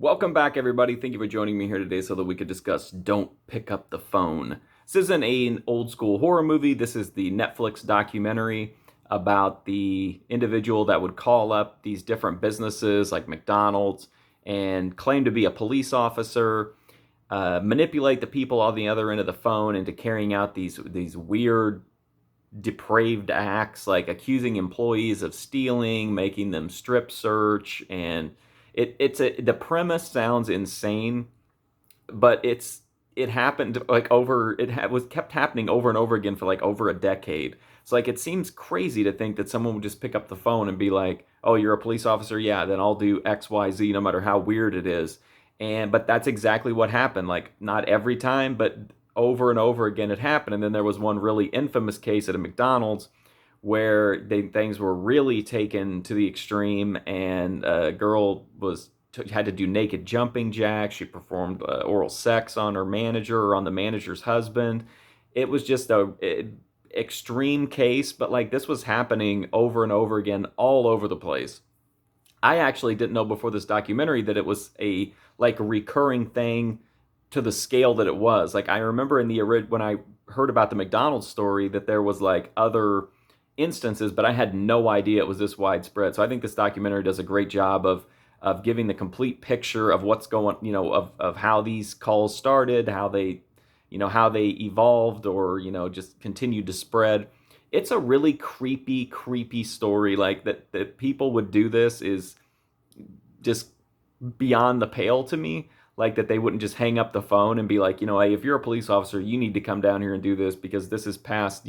Welcome back, everybody. Thank you for joining me here today so that we could discuss Don't Pick Up the Phone. This isn't an old school horror movie. This is the Netflix documentary about the individual that would call up these different businesses like McDonald's and claim to be a police officer, manipulate the people on the other end of the phone into carrying out these weird, depraved acts like accusing employees of stealing, making them strip search, and the premise sounds insane, but it happened like was kept happening over and over again for like over a decade. So like it seems crazy to think that someone would just pick up the phone and be like, "Oh, you're a police officer? Yeah, then I'll do XYZ no matter how weird it is." But that's exactly what happened. Like not every time, but over and over again it happened. And then there was one really infamous case at a McDonald's where things were really taken to the extreme, and a girl had to do naked jumping jacks. She performed oral sex on her manager or on the manager's husband. It was just a extreme case, but like this was happening over and over again all over the place. I actually didn't know before this documentary that it was a like a recurring thing to the scale that it was. Like I remember in the when I heard about the McDonald's story that there was like other instances, but I had no idea it was this widespread. So I think this documentary does a great job of giving the complete picture of what's going, of how these calls started, how they evolved, or just continued to spread. It's a really creepy story. Like that people would do this is just beyond the pale to me. Like that they wouldn't just hang up the phone and be like, hey, if you're a police officer, you need to come down here and do this because this is past.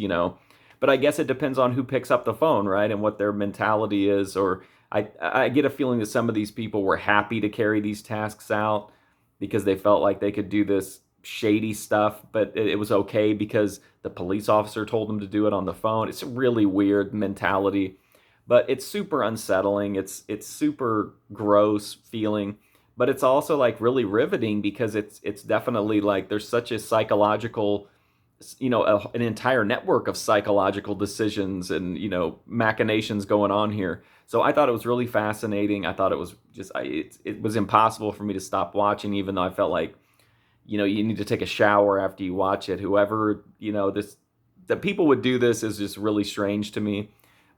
But I guess it depends on who picks up the phone, right? And what their mentality is. Or I get a feeling that some of these people were happy to carry these tasks out because they felt like they could do this shady stuff, but it was okay because the police officer told them to do it on the phone. It's a really weird mentality, but it's super unsettling. It's super gross feeling, but it's also like really riveting because it's definitely like there's such a psychological, an entire network of psychological decisions and machinations going on here. So I thought it was really fascinating. I thought it was just it was impossible for me to stop watching, even though I felt like you need to take a shower after you watch it. Whoever this that people would do this is just really strange to me.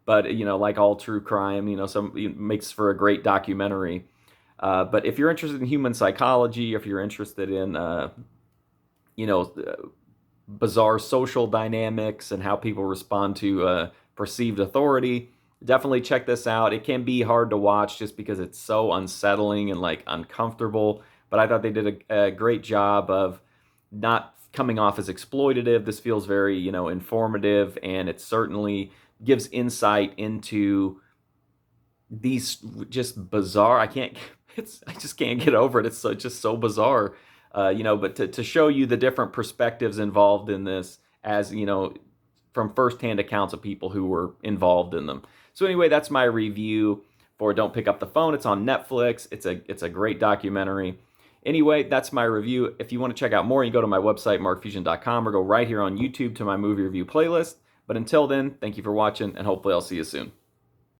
But like all true crime, some it makes for a great documentary. But if you're interested in human psychology, if you're interested in you know bizarre social dynamics and how people respond to perceived authority, definitely check this out. It can be hard to watch just because it's so unsettling and like uncomfortable, but I thought they did a great job of not coming off as exploitative. This feels very, informative, and it certainly gives insight into these just bizarre. I just can't get over it. It's just so bizarre. But to show you the different perspectives involved in this, as from firsthand accounts of people who were involved in them. So anyway, that's my review for Don't Pick Up the Phone. It's on Netflix. It's a great documentary. Anyway, that's my review. If you want to check out more, you go to my website, markfusion.com, or go right here on YouTube to my movie review playlist. But until then, thank you for watching, and hopefully I'll see you soon.